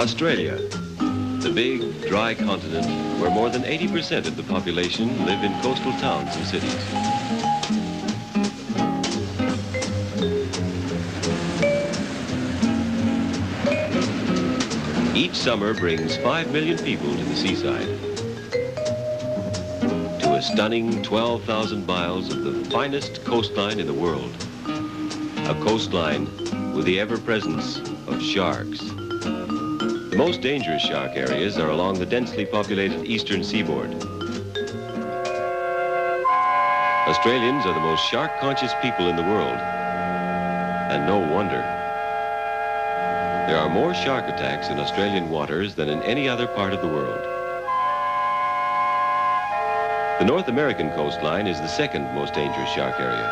Australia, the big, dry continent where more than 80% of the population live in coastal towns and cities. Each summer brings 5 million people to the seaside, to a stunning 12,000 miles of the finest coastline in the world, a coastline with the ever-presence of sharks. The most dangerous shark areas are along the densely populated eastern seaboard. Australians are the most shark-conscious people in the world, and no wonder. There are more shark attacks in Australian waters than in any other part of the world. The North American coastline is the second most dangerous shark area.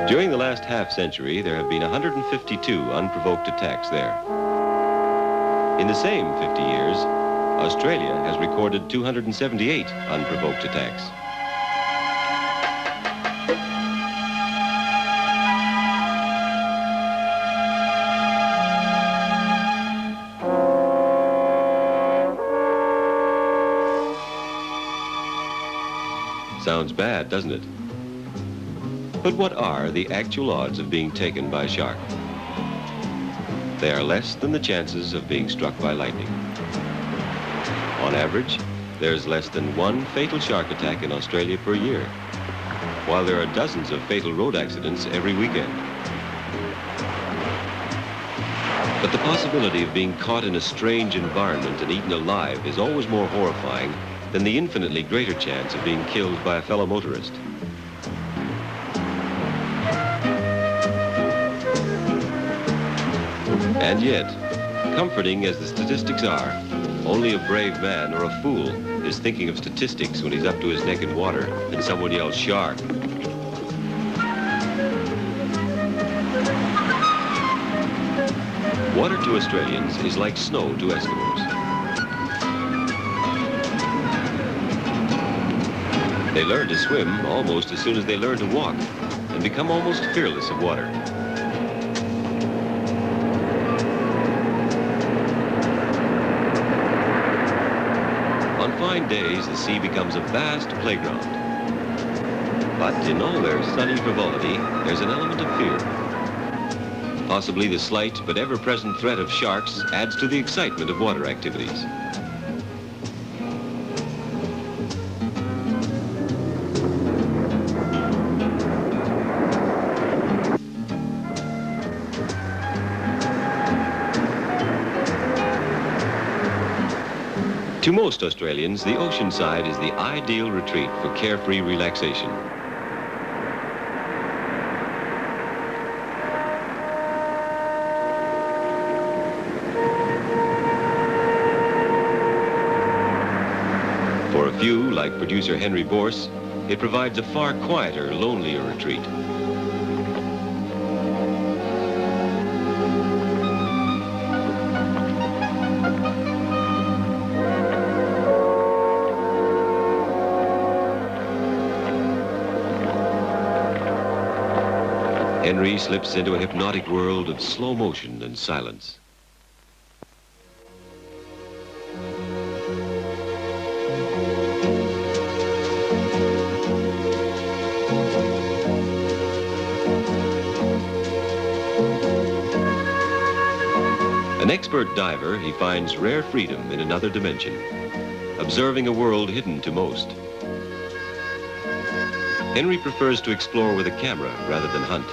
During the last half-century, there have been 152 unprovoked attacks there. In the same 50 years, Australia has recorded 278 unprovoked attacks. Sounds bad, doesn't it? But what are the actual odds of being taken by a shark? They are less than the chances of being struck by lightning. On average, there's less than one fatal shark attack in Australia per year, while there are dozens of fatal road accidents every weekend. But the possibility of being caught in a strange environment and eaten alive is always more horrifying than the infinitely greater chance of being killed by a fellow motorist. And yet, comforting as the statistics are, only a brave man or a fool is thinking of statistics when he's up to his neck in water and someone yells shark. Water to Australians is like snow to Eskimos. They learn to swim almost as soon as they learn to walk and become almost fearless of water. On fine days, the sea becomes a vast playground. But in all their sunny frivolity, there's an element of fear. Possibly the slight but ever-present threat of sharks adds to the excitement of water activities. To most Australians, the ocean side is the ideal retreat for carefree relaxation. For a few, like producer Henri Bource, it provides a far quieter, lonelier retreat. Henri slips into a hypnotic world of slow motion and silence. An expert diver, he finds rare freedom in another dimension, observing a world hidden to most. Henri prefers to explore with a camera rather than hunt.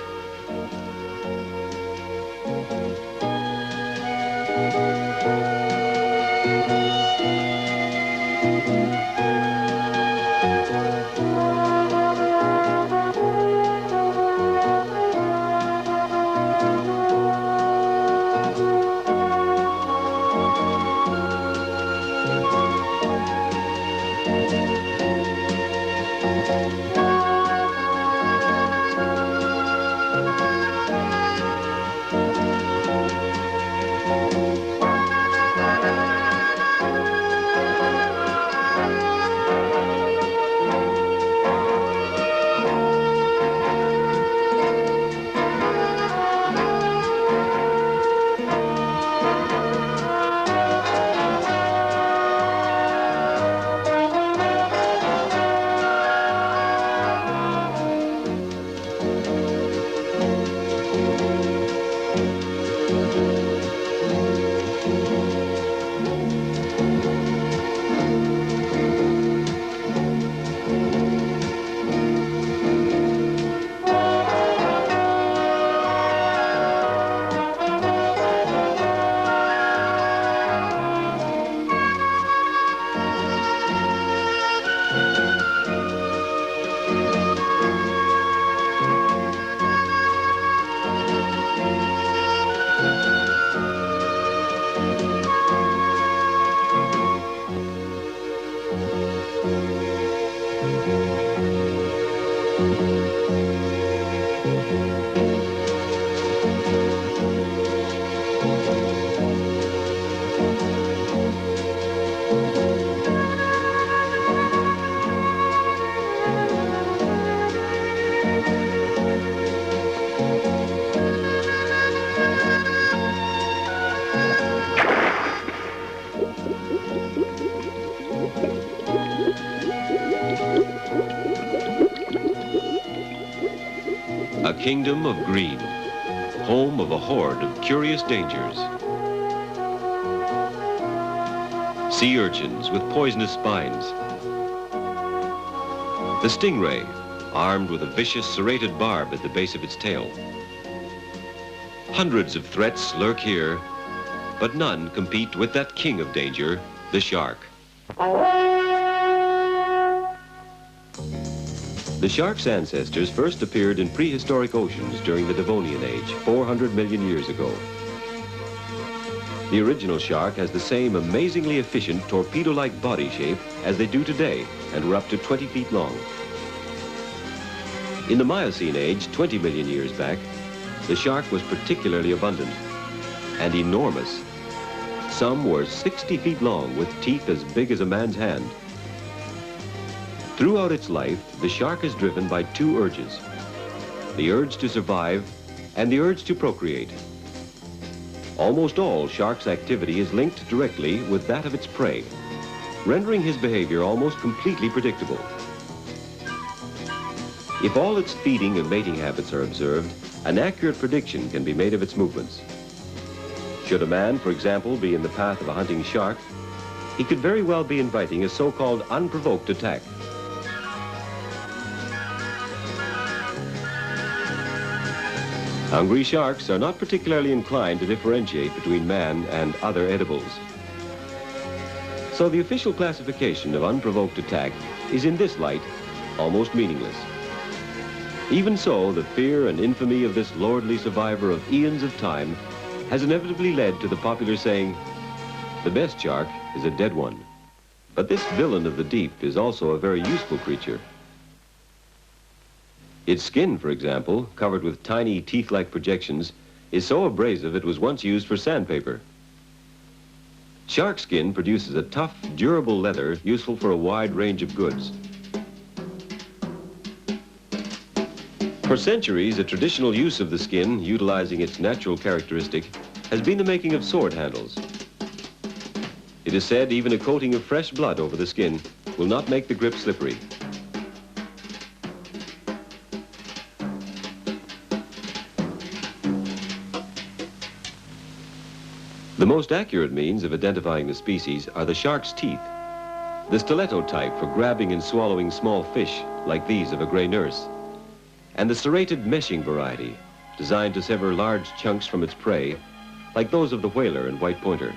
kingdom of green, home of a horde of curious dangers. Sea urchins with poisonous spines. The stingray, armed with a vicious serrated barb at the base of its tail. Hundreds of threats lurk here, but none compete with that king of danger, the shark. The shark's ancestors first appeared in prehistoric oceans during the Devonian Age, 400 million years ago. The original shark has the same amazingly efficient torpedo-like body shape as they do today, and were up to 20 feet long. In the Miocene Age, 20 million years back, the shark was particularly abundant and enormous. Some were 60 feet long with teeth as big as a man's hand. Throughout its life, the shark is driven by two urges: the urge to survive and the urge to procreate. Almost all shark's activity is linked directly with that of its prey, rendering his behavior almost completely predictable. If all its feeding and mating habits are observed, an accurate prediction can be made of its movements. Should a man, for example, be in the path of a hunting shark, he could very well be inviting a so-called unprovoked attack. Hungry sharks are not particularly inclined to differentiate between man and other edibles. So the official classification of unprovoked attack is in this light almost meaningless. Even so, the fear and infamy of this lordly survivor of eons of time has inevitably led to the popular saying, "The best shark is a dead one." But this villain of the deep is also a very useful creature. Its skin, for example, covered with tiny teeth-like projections, is so abrasive it was once used for sandpaper. Shark skin produces a tough, durable leather useful for a wide range of goods. For centuries, a traditional use of the skin, utilizing its natural characteristic, has been the making of sword handles. It is said even a coating of fresh blood over the skin will not make the grip slippery. The most accurate means of identifying the species are the shark's teeth, the stiletto type for grabbing and swallowing small fish, like these of a gray nurse, and the serrated meshing variety, designed to sever large chunks from its prey, like those of the whaler and white pointer.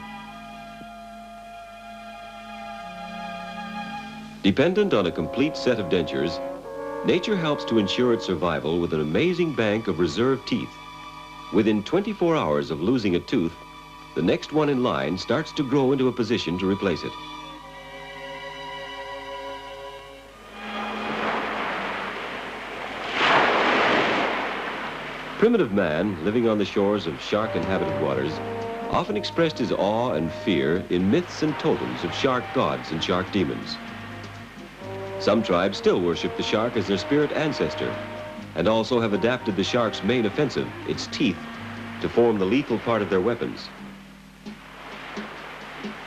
Dependent on a complete set of dentures, nature helps to ensure its survival with an amazing bank of reserve teeth. Within 24 hours of losing a tooth, the next one in line starts to grow into a position to replace it. Primitive man, living on the shores of shark-inhabited waters, often expressed his awe and fear in myths and totems of shark gods and shark demons. Some tribes still worship the shark as their spirit ancestor, and also have adapted the shark's main offensive, its teeth, to form the lethal part of their weapons.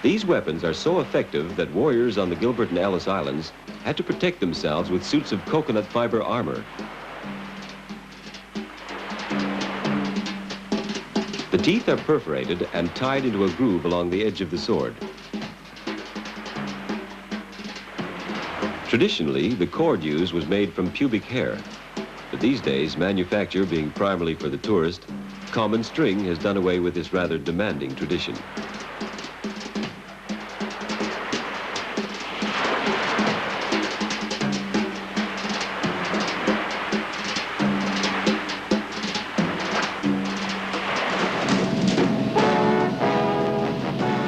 These weapons are so effective that warriors on the Gilbert and Ellis Islands had to protect themselves with suits of coconut fiber armor. The teeth are perforated and tied into a groove along the edge of the sword. Traditionally, the cord used was made from pubic hair, but these days, manufacture being primarily for the tourist, common string has done away with this rather demanding tradition.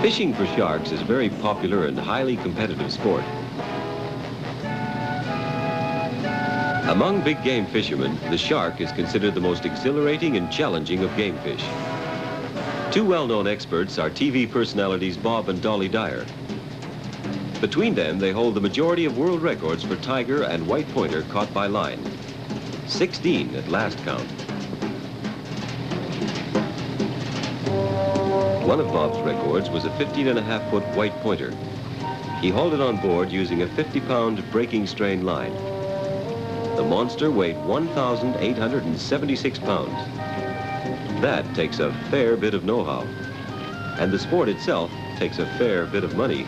Fishing for sharks is a very popular and highly competitive sport. Among big game fishermen, the shark is considered the most exhilarating and challenging of game fish. Two well-known experts are TV personalities Bob and Dolly Dyer. Between them, they hold the majority of world records for tiger and white pointer caught by line. 16 at last count. One of Bob's records was a 15.5-foot white pointer. He hauled it on board using a 50-pound breaking strain line. The monster weighed 1,876 pounds. That takes a fair bit of know-how. And the sport itself takes a fair bit of money.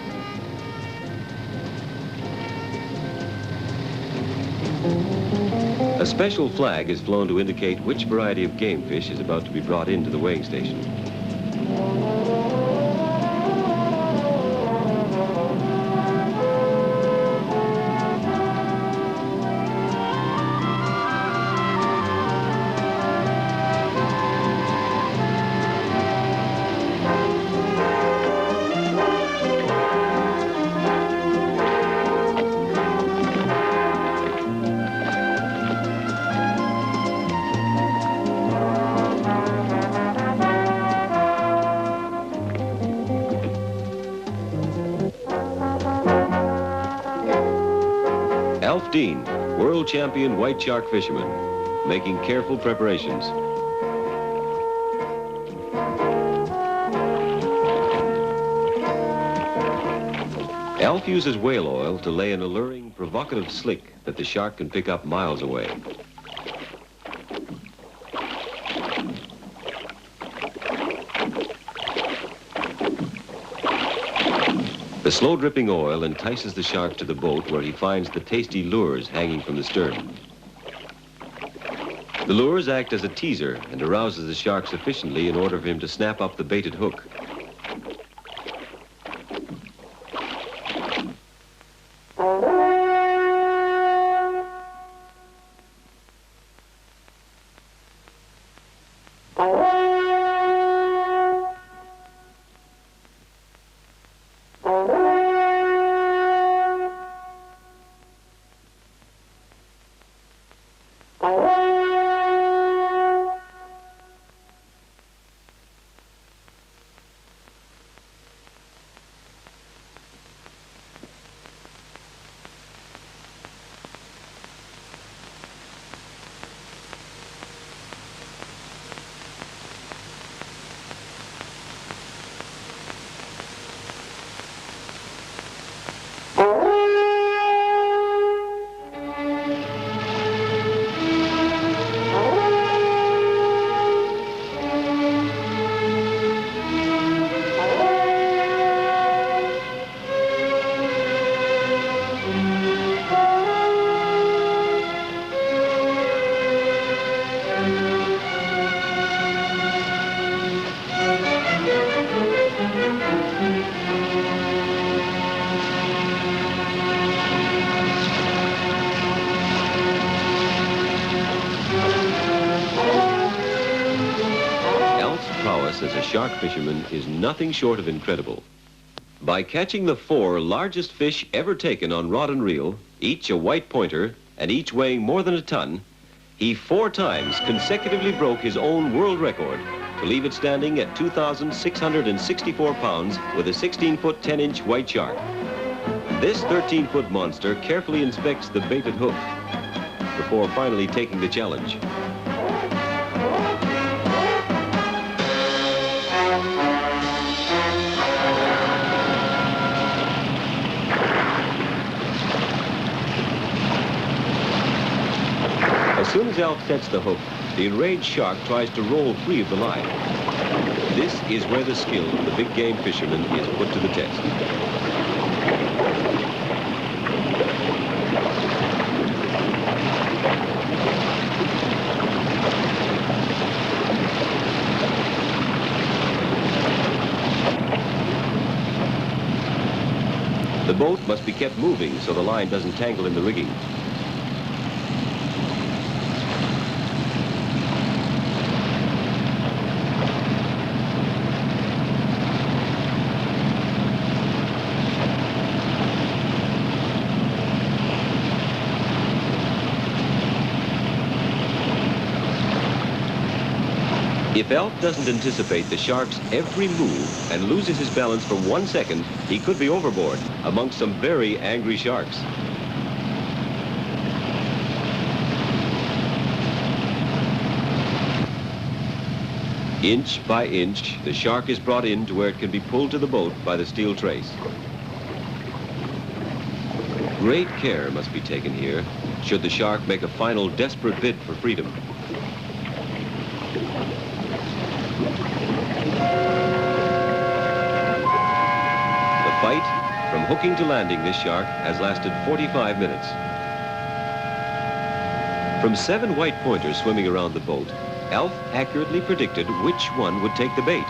A special flag is flown to indicate which variety of game fish is about to be brought into the weighing station. Dean, world champion white shark fisherman, making careful preparations. Alf uses whale oil to lay an alluring, provocative slick that the shark can pick up miles away. The slow-dripping oil entices the shark to the boat where he finds the tasty lures hanging from the stern. The lures act as a teaser and arouses the shark sufficiently in order for him to snap up the baited hook. As a shark fisherman is nothing short of incredible. By catching the 4 largest fish ever taken on rod and reel, each a white pointer and each weighing more than a ton, he 4 times consecutively broke his own world record to leave it standing at 2,664 pounds with a 16-foot 10-inch white shark. This 13-foot monster carefully inspects the baited hook before finally taking the challenge. As soon as Alf sets the hook, the enraged shark tries to roll free of the line. This is where the skill of the big game fisherman is put to the test. The boat must be kept moving so the line doesn't tangle in the rigging. If Alf doesn't anticipate the shark's every move and loses his balance for 1 second, he could be overboard amongst some very angry sharks. Inch by inch, the shark is brought in to where it can be pulled to the boat by the steel trace. Great care must be taken here should the shark make a final desperate bid for freedom. The fight, from hooking to landing this shark, has lasted 45 minutes. From 7 white pointers swimming around the boat, Alf accurately predicted which one would take the bait.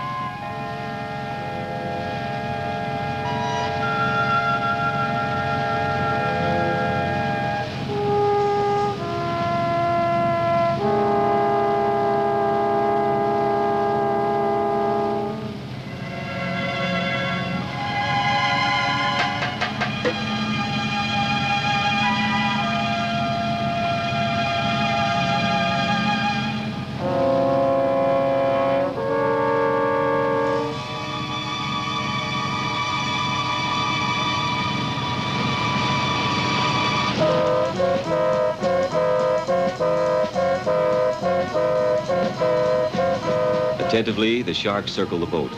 Attentively, the sharks circle the boat.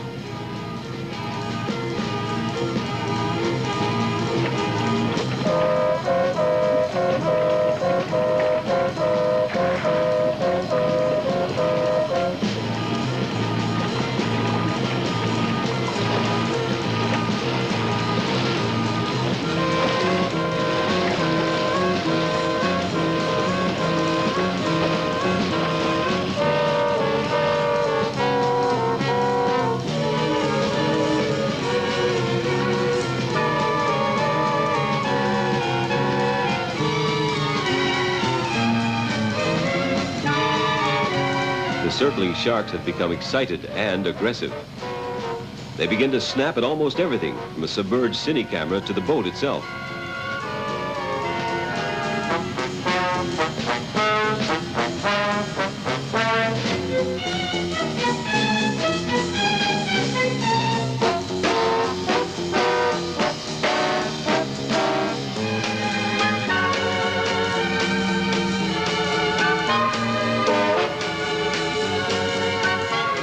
The circling sharks have become excited and aggressive. They begin to snap at almost everything, from a submerged cine camera to the boat itself.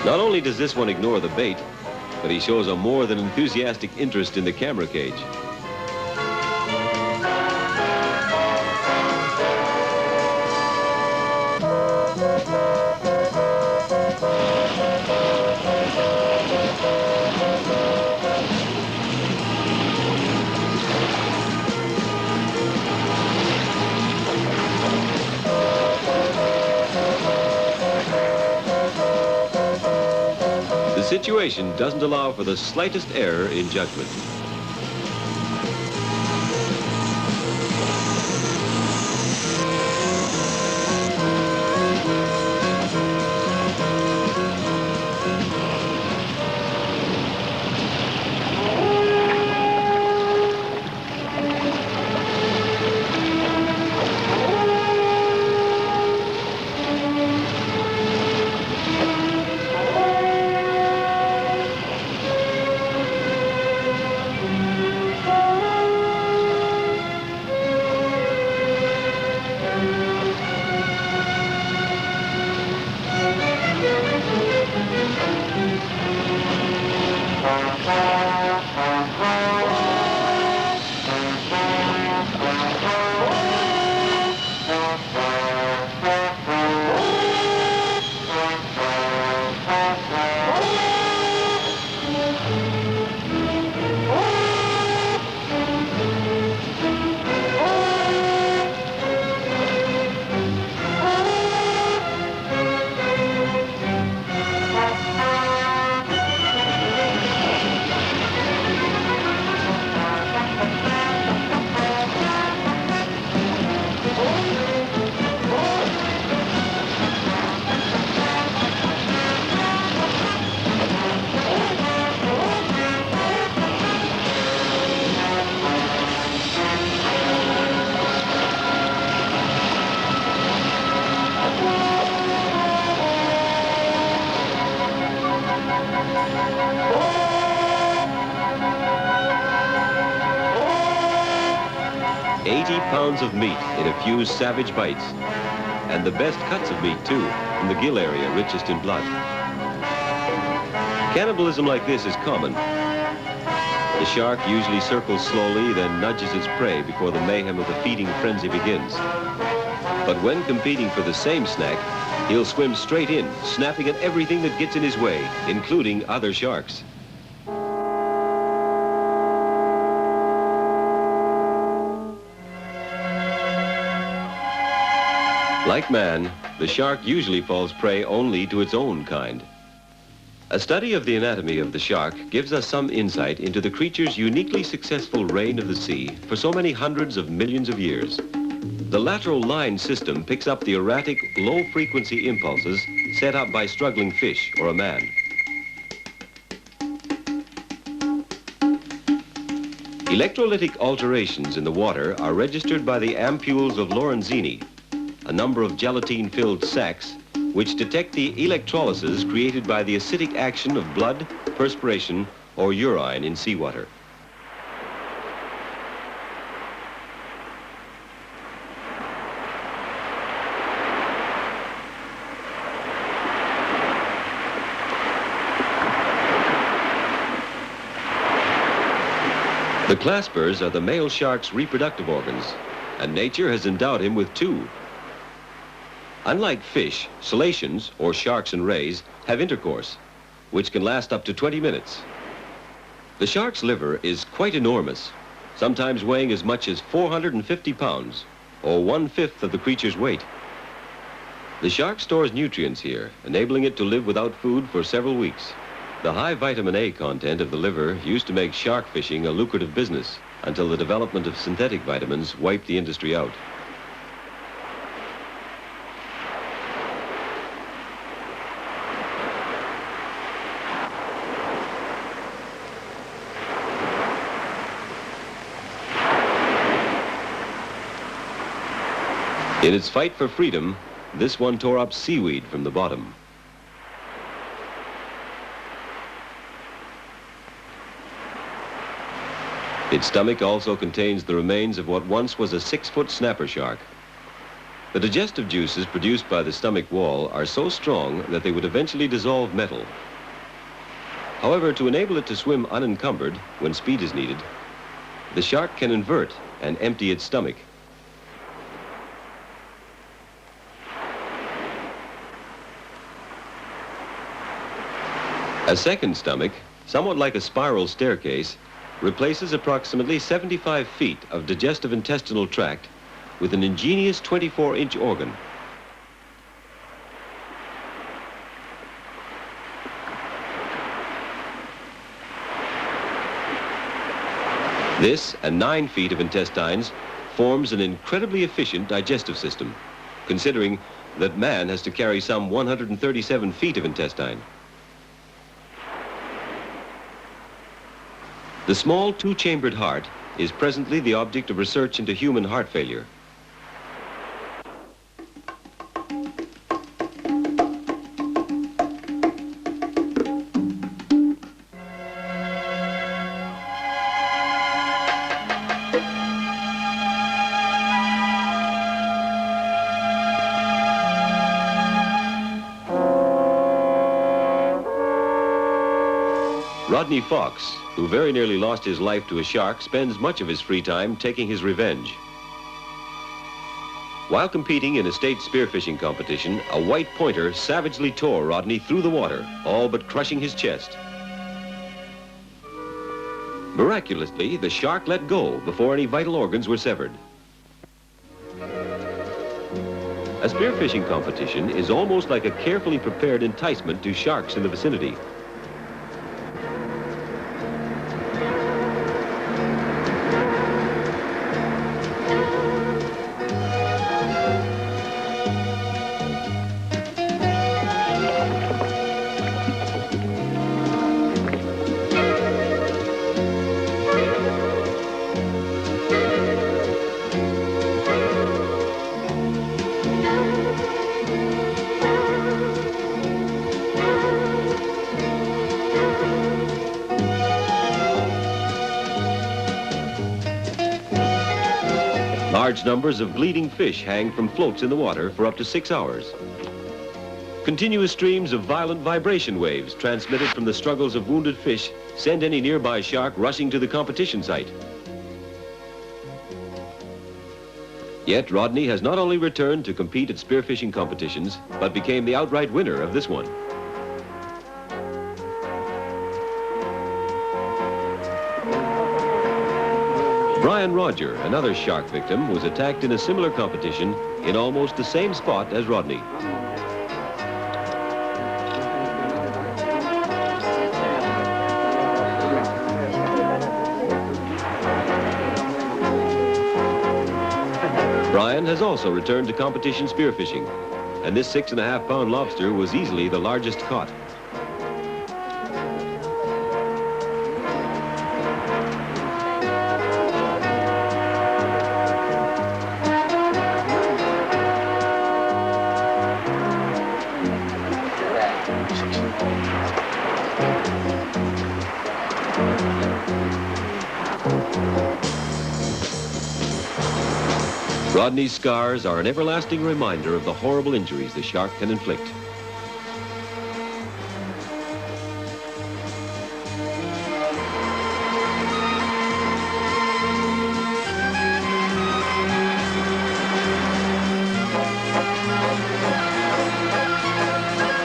Not only does this one ignore the bait, but he shows a more than enthusiastic interest in the camera cage. The situation doesn't allow for the slightest error in judgment. Pounds of meat in a few savage bites, and the best cuts of meat too, from the gill area richest in blood. Cannibalism like this is common, The shark usually circles slowly, then nudges its prey before the mayhem of the feeding frenzy begins. But when competing for the same snack, he'll swim straight in, snapping at everything that gets in his way, including other sharks. Like man, the shark usually falls prey only to its own kind. A study of the anatomy of the shark gives us some insight into the creature's uniquely successful reign of the sea for so many hundreds of millions of years. The lateral line system picks up the erratic, low-frequency impulses set up by struggling fish or a man. Electrolytic alterations in the water are registered by the ampules of Lorenzini, a number of gelatine-filled sacs which detect the electrolysis created by the acidic action of blood, perspiration, or urine in seawater. The claspers are the male shark's reproductive organs, and nature has endowed him with two. Unlike fish, cetaceans, or sharks and rays, have intercourse, which can last up to 20 minutes. The shark's liver is quite enormous, sometimes weighing as much as 450 pounds, or 1/5 of the creature's weight. The shark stores nutrients here, enabling it to live without food for several weeks. The high vitamin A content of the liver used to make shark fishing a lucrative business until the development of synthetic vitamins wiped the industry out. In its fight for freedom, this one tore up seaweed from the bottom. Its stomach also contains the remains of what once was a 6-foot snapper shark. The digestive juices produced by the stomach wall are so strong that they would eventually dissolve metal. However, to enable it to swim unencumbered when speed is needed, the shark can invert and empty its stomach. A second stomach, somewhat like a spiral staircase, replaces approximately 75 feet of digestive intestinal tract with an ingenious 24-inch organ. This and 9 feet of intestines forms an incredibly efficient digestive system, considering that man has to carry some 137 feet of intestine. The small 2-chambered heart is presently the object of research into human heart failure. Rodney Fox, who very nearly lost his life to a shark, spends much of his free time taking his revenge. While competing in a state spearfishing competition, a white pointer savagely tore Rodney through the water, all but crushing his chest. Miraculously, the shark let go before any vital organs were severed. A spearfishing competition is almost like a carefully prepared enticement to sharks in the vicinity. Large numbers of bleeding fish hang from floats in the water for up to 6 hours. Continuous streams of violent vibration waves transmitted from the struggles of wounded fish send any nearby shark rushing to the competition site. Yet Rodney has not only returned to compete at spearfishing competitions, but became the outright winner of this one. Brian Roger, another shark victim, was attacked in a similar competition in almost the same spot as Rodney. Brian has also returned to competition spearfishing, and this 6.5-pound lobster was easily the largest caught. Rodney's scars are an everlasting reminder of the horrible injuries the shark can inflict.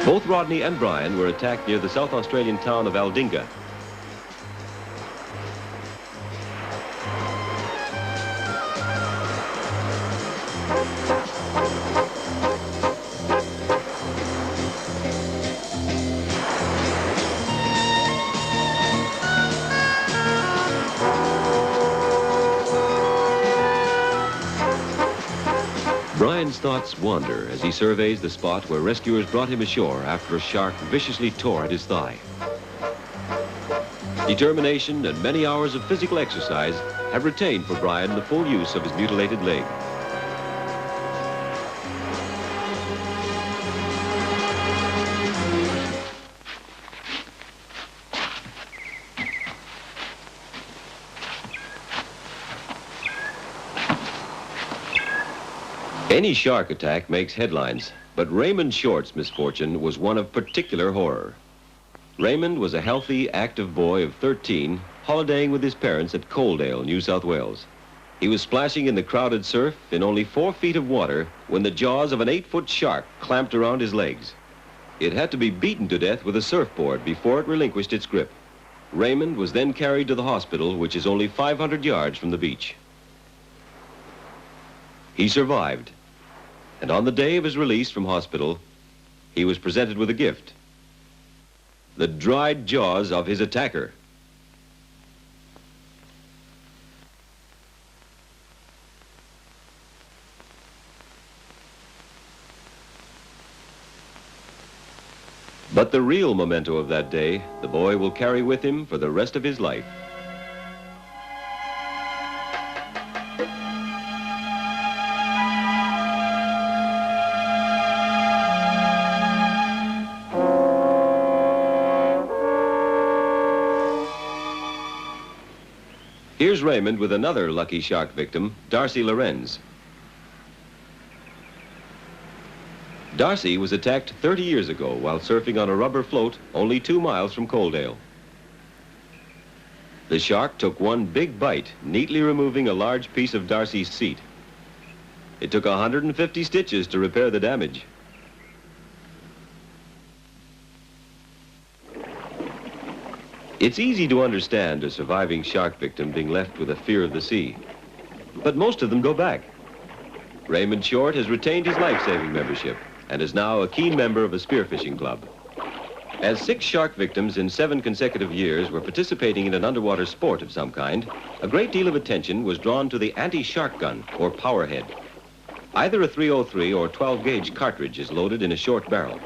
Both Rodney and Brian were attacked near the South Australian town of Aldinga. Brian's thoughts wander as he surveys the spot where rescuers brought him ashore after a shark viciously tore at his thigh. Determination and many hours of physical exercise have retained for Brian the full use of his mutilated leg. Any shark attack makes headlines, but Raymond Short's misfortune was one of particular horror. Raymond was a healthy, active boy of 13, holidaying with his parents at Coaldale, New South Wales. He was splashing in the crowded surf in only 4 feet of water when the jaws of an 8-foot shark clamped around his legs. It had to be beaten to death with a surfboard before it relinquished its grip. Raymond was then carried to the hospital, which is only 500 yards from the beach. He survived. And on the day of his release from hospital, he was presented with a gift: the dried jaws of his attacker. But the real memento of that day, the boy will carry with him for the rest of his life. Here's Raymond with another lucky shark victim, Darcy Lorenz. Darcy was attacked 30 years ago while surfing on a rubber float only 2 miles from Coaldale. The shark took one big bite, neatly removing a large piece of Darcy's seat. It took 150 stitches to repair the damage. It's easy to understand a surviving shark victim being left with a fear of the sea, but most of them go back. Raymond Short has retained his life-saving membership and is now a keen member of a spearfishing club. As 6 shark victims in 7 consecutive years were participating in an underwater sport of some kind, a great deal of attention was drawn to the anti-shark gun, or powerhead. Either a .303 or 12-gauge cartridge is loaded in a short barrel.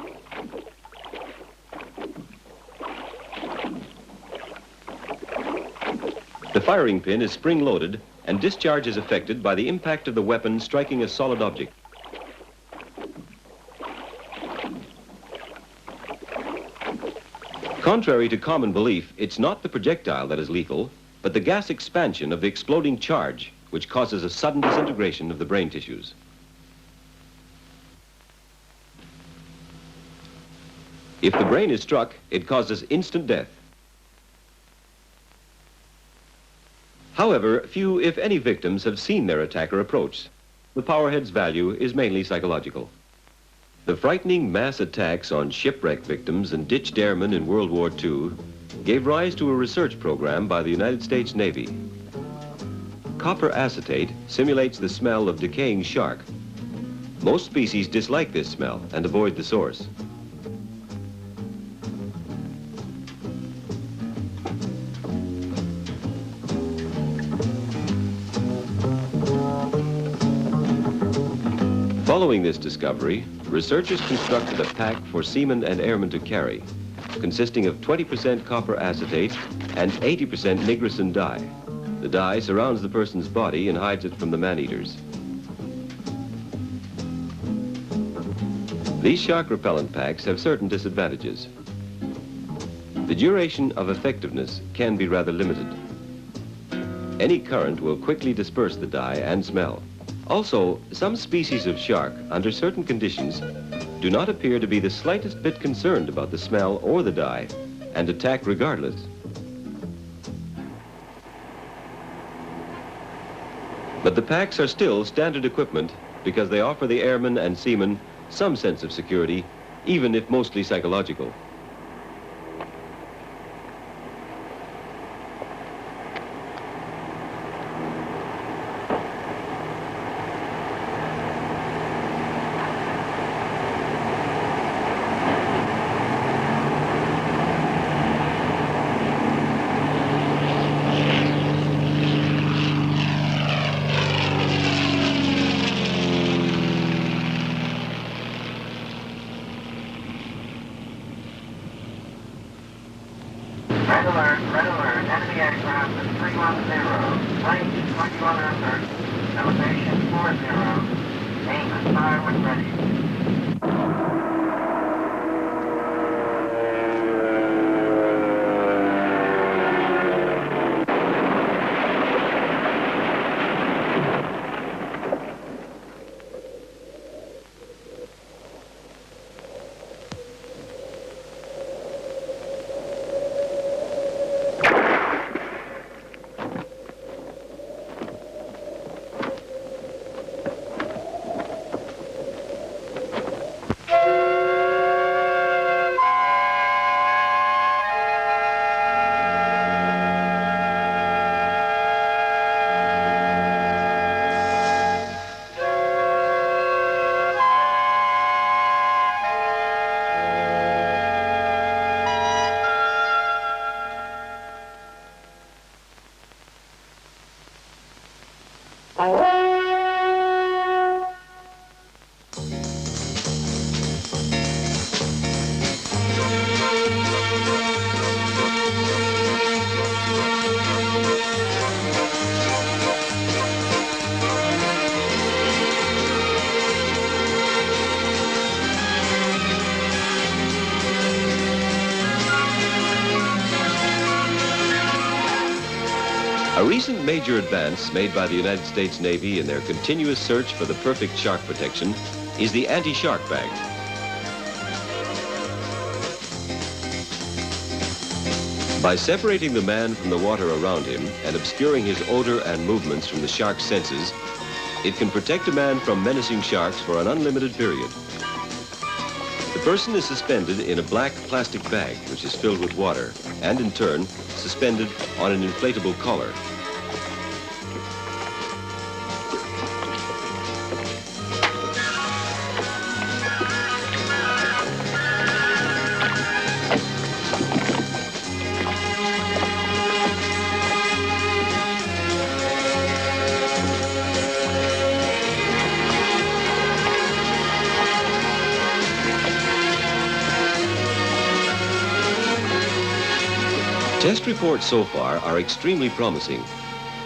The firing pin is spring-loaded, and discharge is effected by the impact of the weapon striking a solid object. Contrary to common belief, it's not the projectile that is lethal, but the gas expansion of the exploding charge, which causes a sudden disintegration of the brain tissues. If the brain is struck, it causes instant death. However, few, if any, victims have seen their attacker approach. The powerhead's value is mainly psychological. The frightening mass attacks on shipwreck victims and ditched airmen in World War II gave rise to a research program by the United States Navy. Copper acetate simulates the smell of decaying shark. Most species dislike this smell and avoid the source. Following this discovery, researchers constructed a pack for seamen and airmen to carry, consisting of 20% copper acetate and 80% nigrosin dye. The dye surrounds the person's body and hides it from the man-eaters. These shark repellent packs have certain disadvantages. The duration of effectiveness can be rather limited. Any current will quickly disperse the dye and smell. Also, some species of shark, under certain conditions, do not appear to be the slightest bit concerned about the smell or the dye, and attack regardless. But the packs are still standard equipment because they offer the airmen and seamen some sense of security, even if mostly psychological. Red alert, enemy aircraft at 310, range 2100, elevation 40, aim and fire when ready. A recent major advance made by the United States Navy in their continuous search for the perfect shark protection is the anti-shark bag. By separating the man from the water around him and obscuring his odor and movements from the shark's senses, it can protect a man from menacing sharks for an unlimited period. The person is suspended in a black plastic bag which is filled with water and in turn suspended on an inflatable collar. Test reports so far are extremely promising.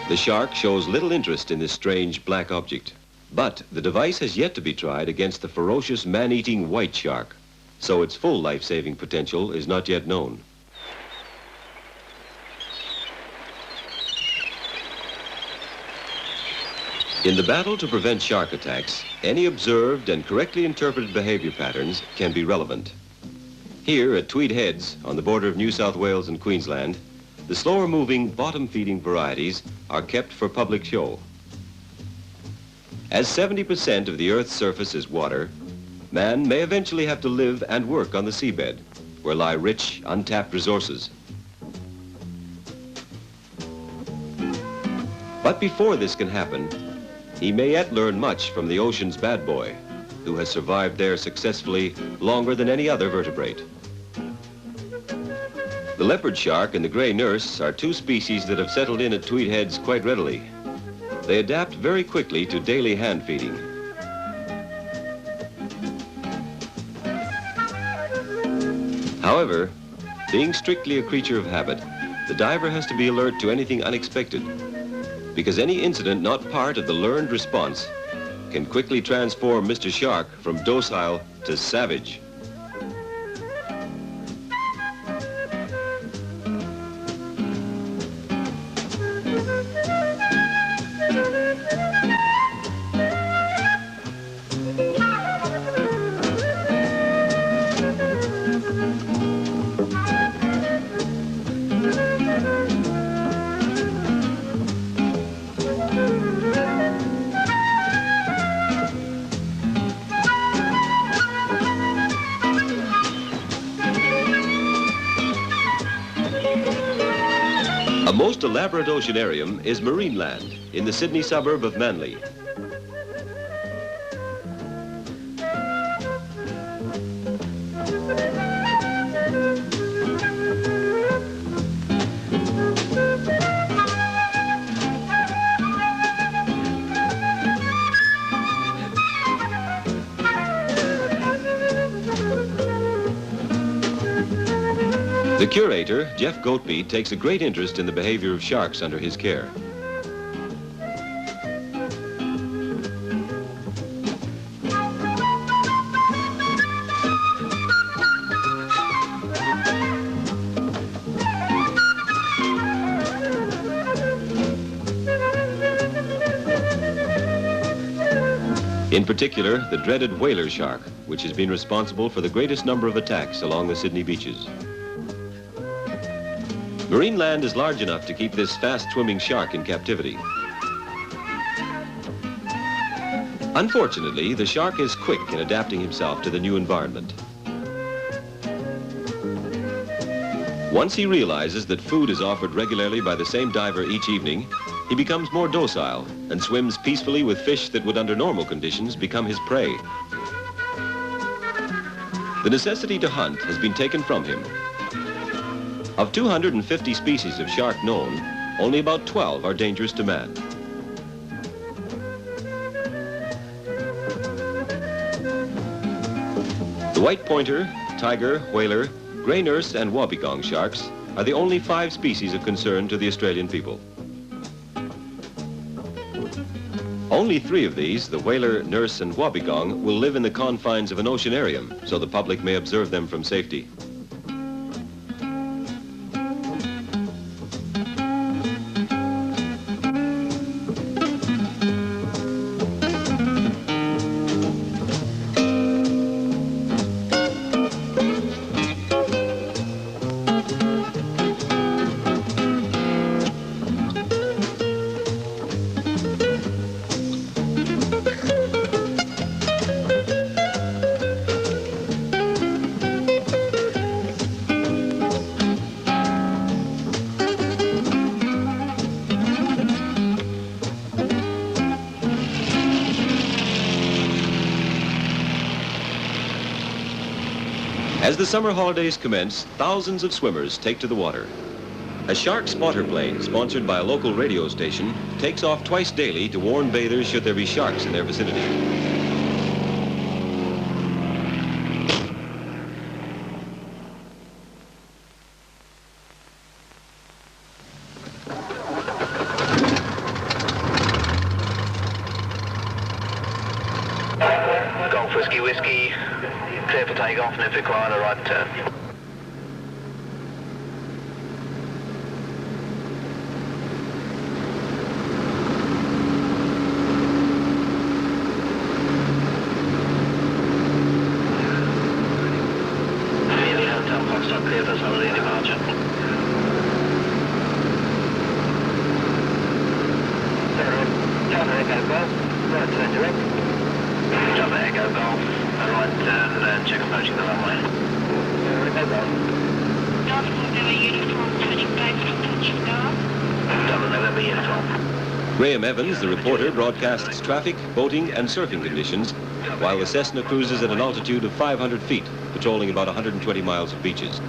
The shark shows little interest in this strange black object. But the device has yet to be tried against the ferocious man-eating white shark, so its full life-saving potential is not yet known. In the battle to prevent shark attacks, any observed and correctly interpreted behavior patterns can be relevant. Here at Tweed Heads, on the border of New South Wales and Queensland, The slower-moving, bottom-feeding varieties are kept for public show. As 70% of the Earth's surface is water, man may eventually have to live and work on the seabed, where lie rich, untapped resources. But before this can happen, he may yet learn much from the ocean's bad boy, who has survived there successfully longer than any other vertebrate. The leopard shark and the gray nurse are two species that have settled in at Tweed Heads quite readily. They adapt very quickly to daily hand feeding. However, being strictly a creature of habit, the diver has to be alert to anything unexpected, because any incident not part of the learned response can quickly transform Mr. Shark from docile to savage. A most elaborate oceanarium is Marineland in the Sydney suburb of Manly. The curator, Jeff Goatby, takes a great interest in the behavior of sharks under his care. In particular, the dreaded whaler shark, which has been responsible for the greatest number of attacks along the Sydney beaches. Marineland is large enough to keep this fast-swimming shark in captivity. Unfortunately, the shark is quick in adapting himself to the new environment. Once he realizes that food is offered regularly by the same diver each evening, he becomes more docile and swims peacefully with fish that would, under normal conditions, become his prey. The necessity to hunt has been taken from him. Of 250 species of shark known, only about 12 are dangerous to man. The white pointer, tiger, whaler, grey nurse, and wobbegong sharks are the only 5 species of concern to the Australian people. Only 3 of these, the whaler, nurse, and wobbegong, will live in the confines of an oceanarium, so the public may observe them from safety. As the summer holidays commence, thousands of swimmers take to the water. A shark spotter plane, sponsored by a local radio station, takes off twice daily to warn bathers should there be sharks in their vicinity. Golf Whiskey, clear for takeoff, and if required, a right turn. Clear for southerly departure. correct. Jump Echo Golf, a right turn and check approaching the runway. Echo Golf. November uniform, turning back from touching down. Double November uniform. Graham Evans, the reporter, broadcasts traffic, boating and surfing conditions, while the Cessna cruises at an altitude of 500 feet, patrolling about 120 miles of beaches.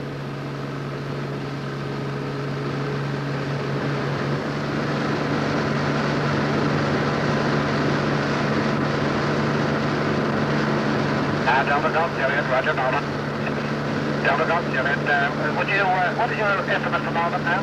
Delta Golf, Juliet, roger, Marlin. Delta Golf, Juliet, what is your estimate for Marlin now?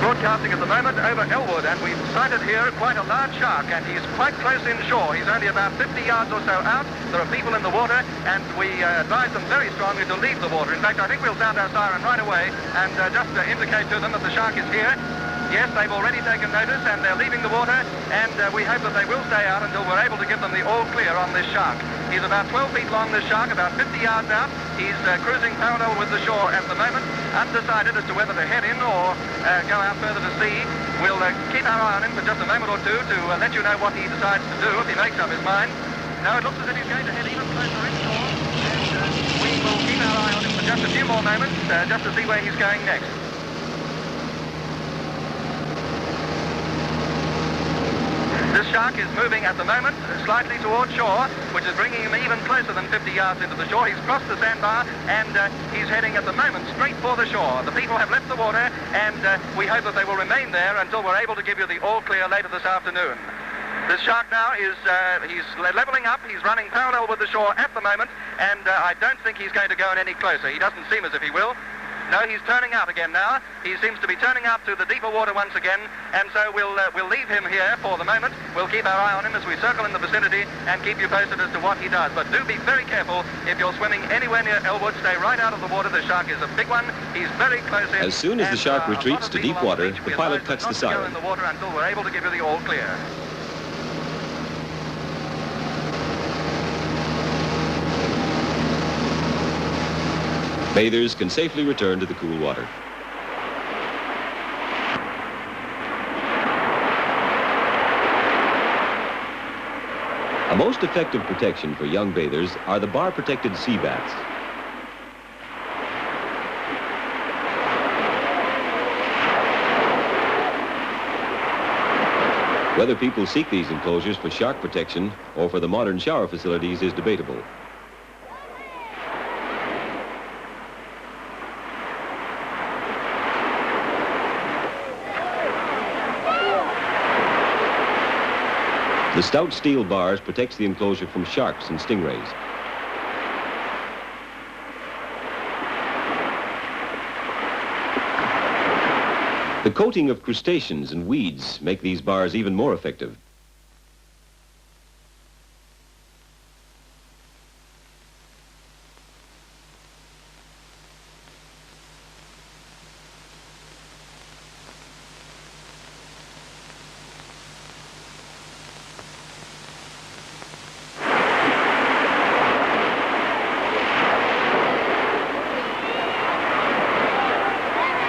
Broadcasting at the moment over Elwood, and we've sighted here quite a large shark, and he's quite close inshore. He's only about 50 yards or so out. There are people in the water, and we advise them very strongly to leave the water. In fact, I think we'll sound our siren right away and just indicate to them that the shark is here. Yes, they've already taken notice, and they're leaving the water, and we hope that they will stay out until we're able to give them the all clear on this shark. He's about 12 feet long, this shark, about 50 yards out. He's cruising parallel with the shore at the moment, undecided as to whether to head in or go out further to sea. We'll keep our eye on him for just a moment or two to let you know what he decides to do if he makes up his mind. No, it looks as if he's going to head even closer inshore, and we will keep our eye on him for just a few more moments, just to see where he's going next. This shark is moving at the moment slightly towards shore, which is bringing him even closer than 50 yards into the shore. He's crossed the sandbar, and he's heading at the moment straight for the shore. The people have left the water, and we hope that they will remain there until we're able to give you the all clear later this afternoon. This shark now is he's leveling up. He's running parallel with the shore at the moment, and I don't think he's going to go any closer. He doesn't seem as if he will. No, he's turning out again now. He seems to be turning out to the deeper water once again, and so we'll leave him here for the moment. We'll keep our eye on him as we circle in the vicinity and keep you posted as to what he does. But do be very careful if you're swimming anywhere near Elwood. Stay right out of the water. The shark is a big one. He's very close in. As soon as the shark retreats to deep water, the pilot cuts the siren. In the water until we're able to give you the all clear. Bathers can safely return to the cool water. A most effective protection for young bathers are the bar-protected sea baths. Whether people seek these enclosures for shark protection or for the modern shower facilities is debatable. The stout steel bars protects the enclosure from sharks and stingrays. The coating of crustaceans and weeds make these bars even more effective.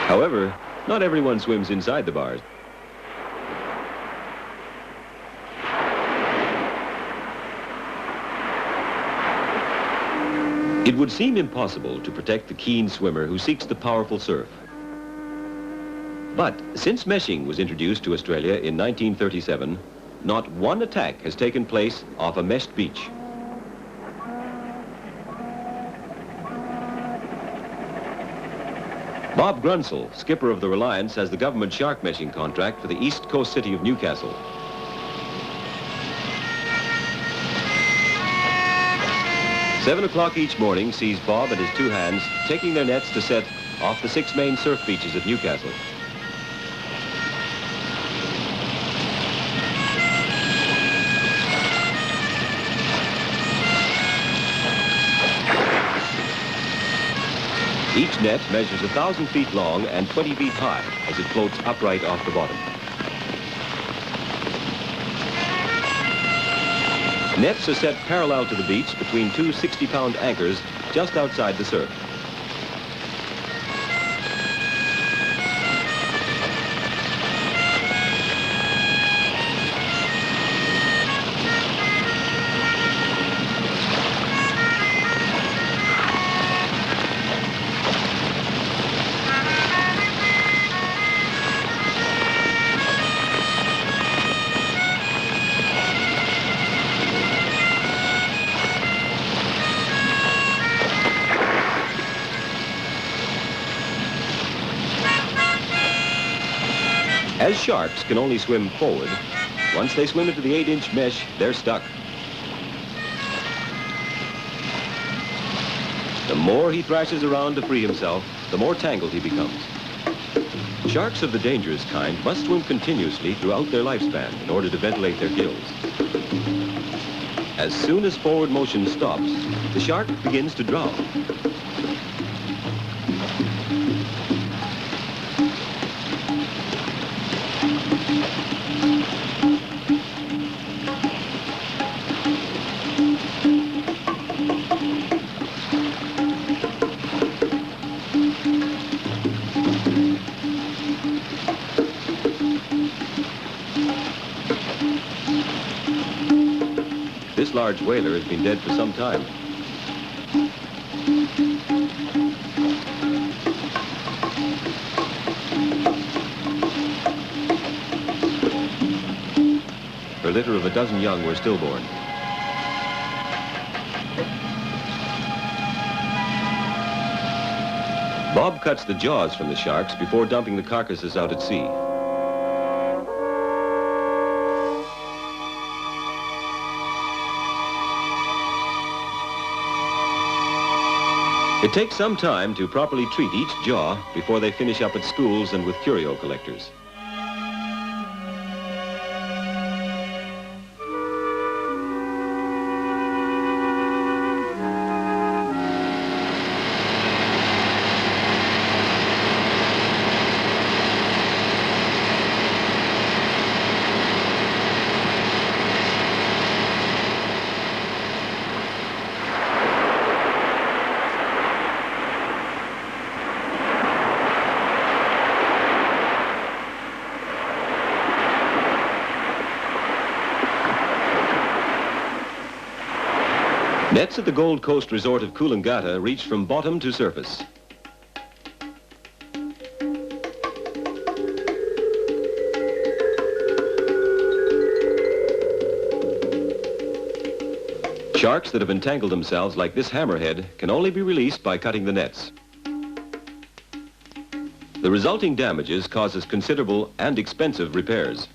However, not everyone swims inside the bars. It would seem impossible to protect the keen swimmer who seeks the powerful surf. But since meshing was introduced to Australia in 1937, not one attack has taken place off a meshed beach. Bob Grunsel, skipper of the Reliance, has the government shark meshing contract for the east coast city of Newcastle. 7 o'clock each morning sees Bob and his two hands taking their nets to set off the 6 main surf beaches at Newcastle. Each net measures 1,000 feet long and 20 feet high as it floats upright off the bottom. Nets are set parallel to the beach between two 60-pound anchors just outside the surf. As sharks can only swim forward, once they swim into the 8-inch mesh, they're stuck. The more he thrashes around to free himself, the more tangled he becomes. Sharks of the dangerous kind must swim continuously throughout their lifespan in order to ventilate their gills. As soon as forward motion stops, the shark begins to drown. This large whaler has been dead for some time. Her litter of a dozen young were stillborn. Bob cuts the jaws from the sharks before dumping the carcasses out at sea. It takes some time to properly treat each jaw before they finish up at schools and with curio collectors. Nets at the Gold Coast resort of Coolangatta reach from bottom to surface. Sharks that have entangled themselves like this hammerhead can only be released by cutting the nets. The resulting damages causes considerable and expensive repairs.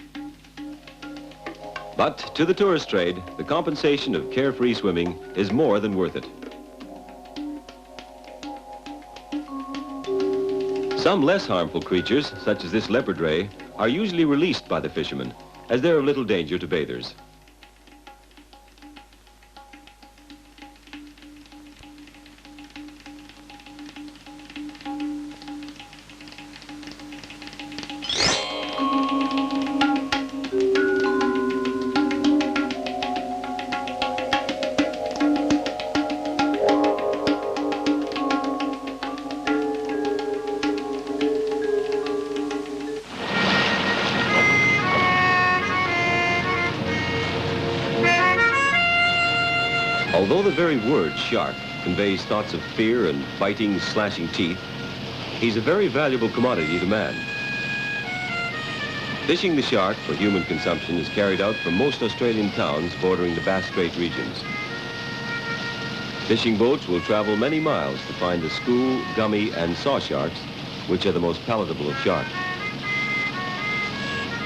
But to the tourist trade, the compensation of carefree swimming is more than worth it. Some less harmful creatures, such as this leopard ray, are usually released by the fishermen, as they're of little danger to bathers. Although the very word shark conveys thoughts of fear and biting, slashing teeth, he's a very valuable commodity to man. Fishing the shark for human consumption is carried out from most Australian towns bordering the Bass Strait regions. Fishing boats will travel many miles to find the school, gummy, and saw sharks, which are the most palatable of sharks.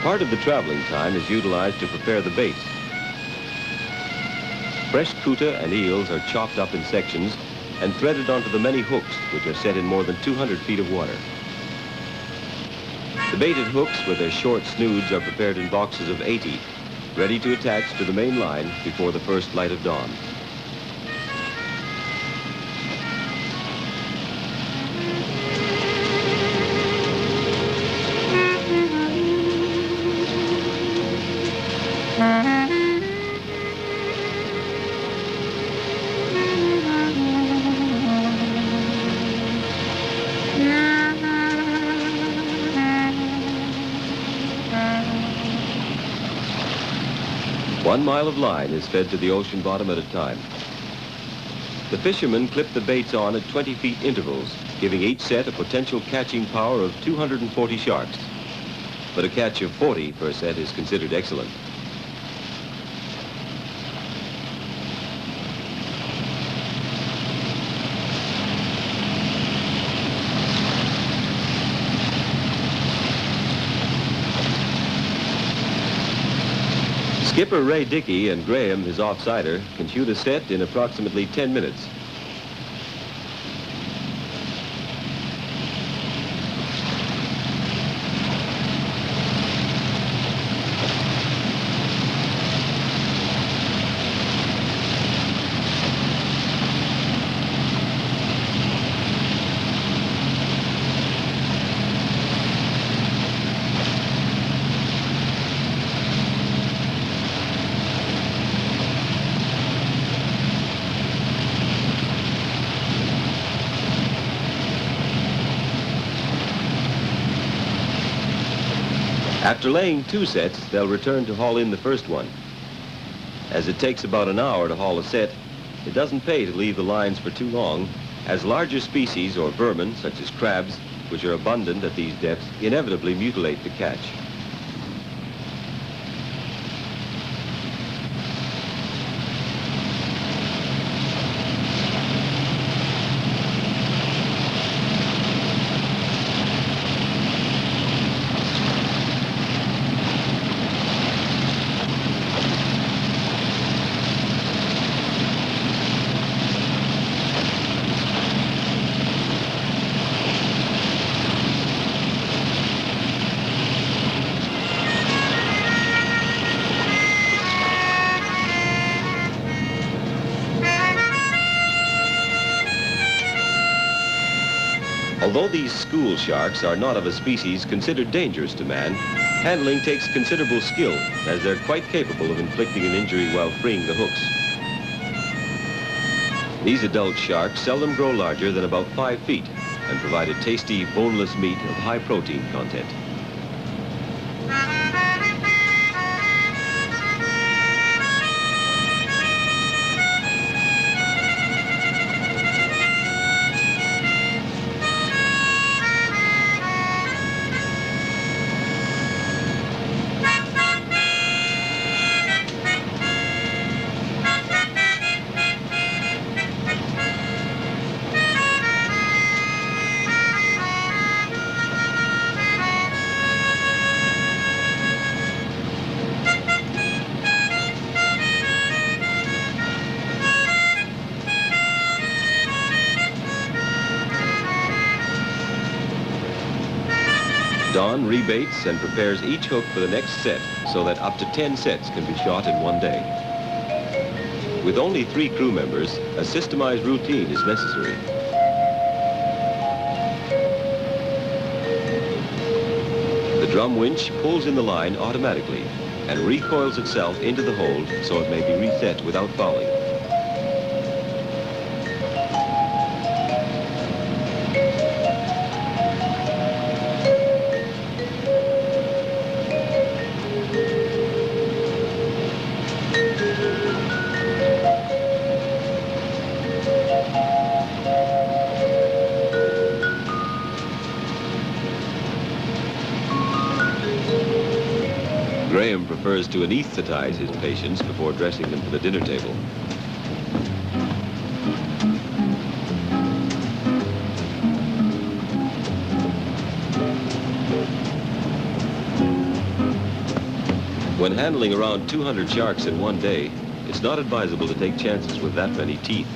Part of the traveling time is utilized to prepare the baits. Fresh kuta and eels are chopped up in sections and threaded onto the many hooks which are set in more than 200 feet of water. The baited hooks with their short snoods are prepared in boxes of 80, ready to attach to the main line before the first light of dawn. One mile of line is fed to the ocean bottom at a time. The fishermen clip the baits on at 20 feet intervals, giving each set a potential catching power of 240 sharks. But a catch of 40 per set is considered excellent. Skipper Ray Dickey and Graham, his offsider, can shoot a set in approximately 10 minutes. After laying 2 sets, they'll return to haul in the first one. As it takes about an hour to haul a set, it doesn't pay to leave the lines for too long, as larger species or vermin, such as crabs, which are abundant at these depths, inevitably mutilate the catch. Although these school sharks are not of a species considered dangerous to man, handling takes considerable skill, as they're quite capable of inflicting an injury while freeing the hooks. These adult sharks seldom grow larger than about 5 feet and provide a tasty, boneless meat of high protein content. Don rebaits and prepares each hook for the next set so that up to 10 sets can be shot in one day. With only 3 crew members, a systemized routine is necessary. The drum winch pulls in the line automatically and recoils itself into the hold so it may be reset without fouling. Graham prefers to anesthetize his patients before dressing them for the dinner table. When handling around 200 sharks in one day, it's not advisable to take chances with that many teeth.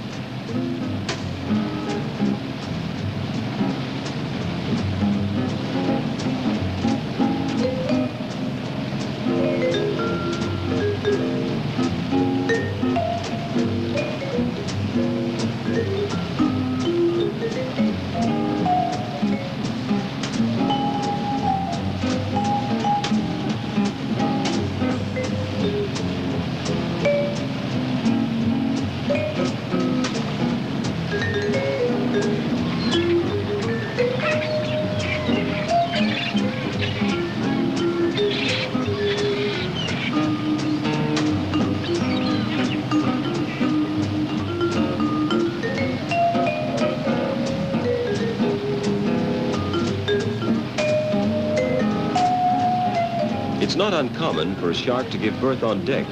It's not uncommon for a shark to give birth on deck.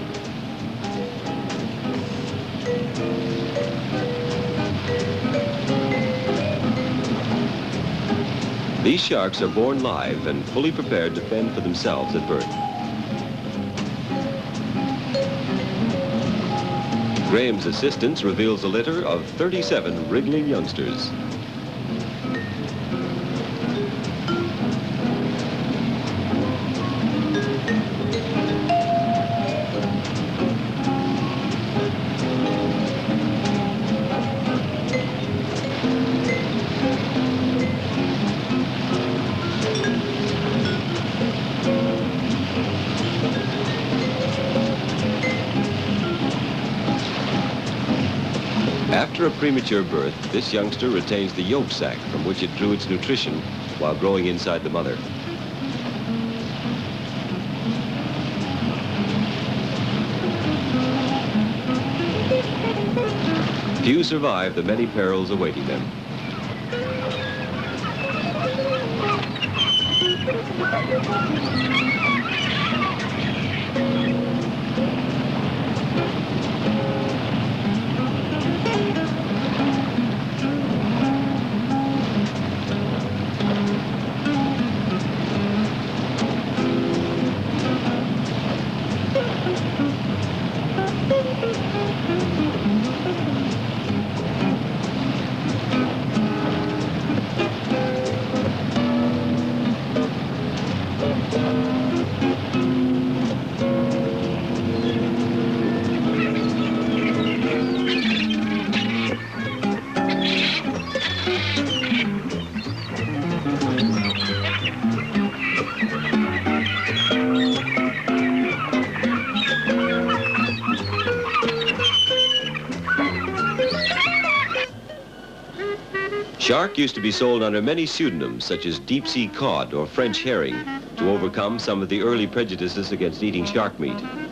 These sharks are born live and fully prepared to fend for themselves at birth. Graham's assistance reveals a litter of 37 wriggling youngsters. After a premature birth, this youngster retains the yolk sac from which it drew its nutrition while growing inside the mother. Few survive the many perils awaiting them. Shark used to be sold under many pseudonyms, such as deep-sea cod or French herring, to overcome some of the early prejudices against eating shark meat.